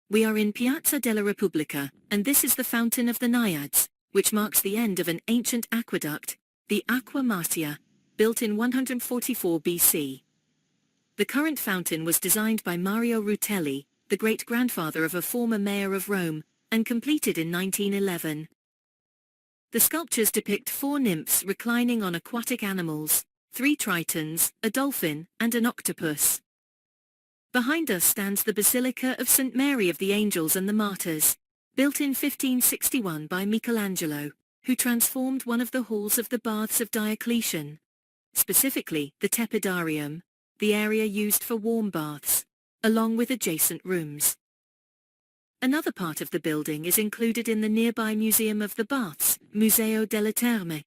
We are in Piazza della Repubblica, and this is the Fountain of the Naiads, which marks the end of an ancient aqueduct, the Acqua Marcia, built in 144 BC. The current fountain was designed by Mario Rutelli, the great-grandfather of a former mayor of Rome, and completed in 1911. The sculptures depict 4 nymphs reclining on aquatic animals, 3 tritons, a dolphin, and an octopus. Behind us stands the Basilica of St. Mary of the Angels and the Martyrs, built in 1561 by Michelangelo, who transformed one of the halls of the Baths of Diocletian. Specifically, the Tepidarium, the area used for warm baths, along with adjacent rooms. Another part of the building is included in the nearby Museum of the Baths, Museo delle Terme.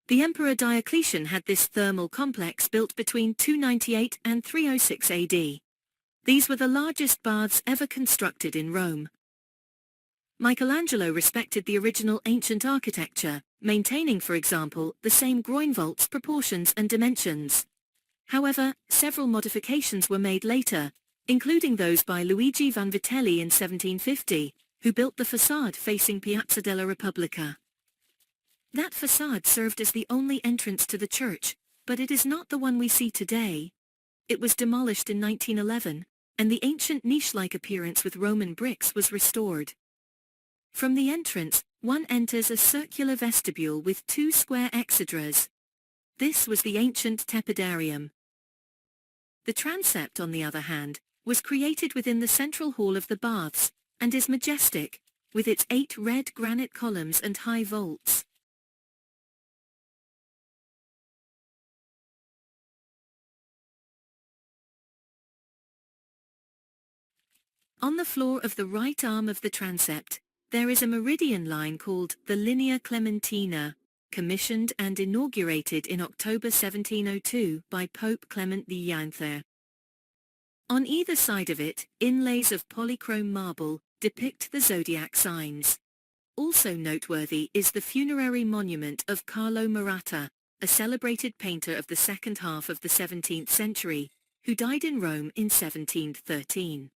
The Emperor Diocletian had this thermal complex built between 298 and 306 AD. These were the largest baths ever constructed in Rome. Michelangelo respected the original ancient architecture, maintaining, for example, the same groin vaults proportions and dimensions. However, several modifications were made later, including those by Luigi Vanvitelli in 1750, who built the facade facing Piazza della Repubblica. That facade served as the only entrance to the church, but it is not the one we see today. It was demolished in 1911, and the ancient niche-like appearance with Roman bricks was restored. From the entrance, one enters a circular vestibule with 2 square exedras. This was the ancient Tepidarium. The transept, on the other hand, was created within the central hall of the baths, and is majestic, with its 8 red granite columns and high vaults. On the floor of the right arm of the transept, there is a meridian line called the Linea Clementina, commissioned and inaugurated in October 1702 by Pope Clement IX. On either side of it, inlays of polychrome marble depict the zodiac signs. Also noteworthy is the funerary monument of Carlo Maratta, a celebrated painter of the second half of the 17th century, who died in Rome in 1713.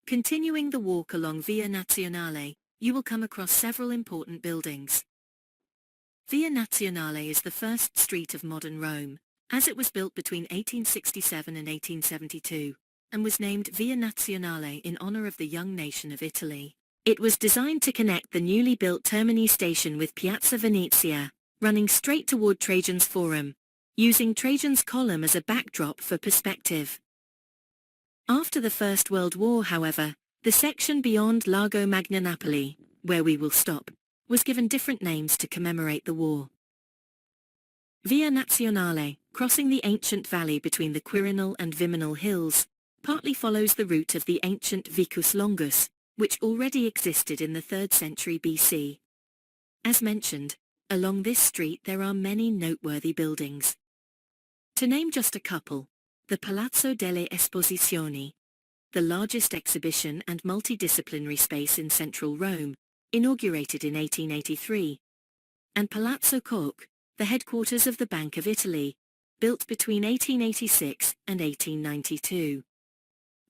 Continuing the walk along Via Nazionale, you will come across several important buildings. Via Nazionale is the first street of modern Rome, as it was built between 1867 and 1872, and was named Via Nazionale in honor of the young nation of Italy. It was designed to connect the newly built Termini station with Piazza Venezia, running straight toward Trajan's Forum, using Trajan's column as a backdrop for perspective. After the First World War, however, the section beyond Largo Magnanapoli, where we will stop, was given different names to commemorate the war. Via Nazionale, crossing the ancient valley between the Quirinal and Viminal hills, partly follows the route of the ancient Vicus Longus, which already existed in the 3rd century BC. As mentioned, along this street there are many noteworthy buildings. To name just a couple, The Palazzo delle Esposizioni, the largest exhibition and multidisciplinary space in central Rome, inaugurated in 1883. And Palazzo Koch, the headquarters of the Bank of Italy, built between 1886 and 1892.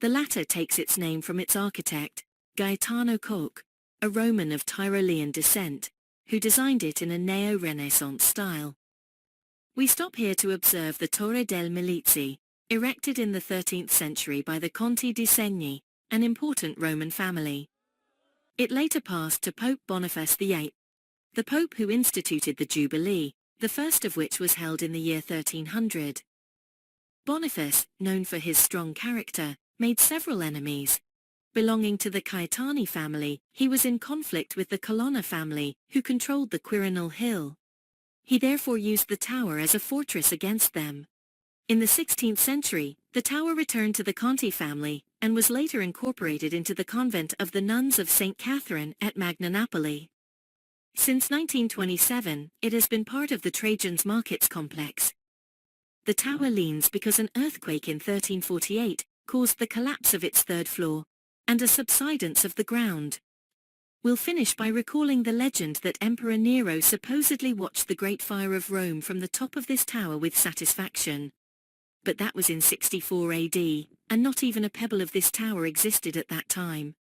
The latter takes its name from its architect, Gaetano Koch, a Roman of Tyrolean descent, who designed it in a neo-Renaissance style. We stop here to observe the Torre delle Milizie, erected in the 13th century by the Conti di Segni, an important Roman family. It later passed to Pope Boniface VIII, the pope who instituted the Jubilee, the first of which was held in the year 1300. Boniface, known for his strong character, made several enemies. Belonging to the Caetani family, he was in conflict with the Colonna family, who controlled the Quirinal Hill. He therefore used the tower as a fortress against them. In the 16th century, the tower returned to the Conti family, and was later incorporated into the convent of the Nuns of St. Catherine at Magnanapoli. Since 1927, it has been part of the Trajan's Markets complex. The tower leans because an earthquake in 1348 caused the collapse of its third floor, and a subsidence of the ground. We'll finish by recalling the legend that Emperor Nero supposedly watched the Great Fire of Rome from the top of this tower with satisfaction. But that was in 64 AD, and not even a pebble of this tower existed at that time.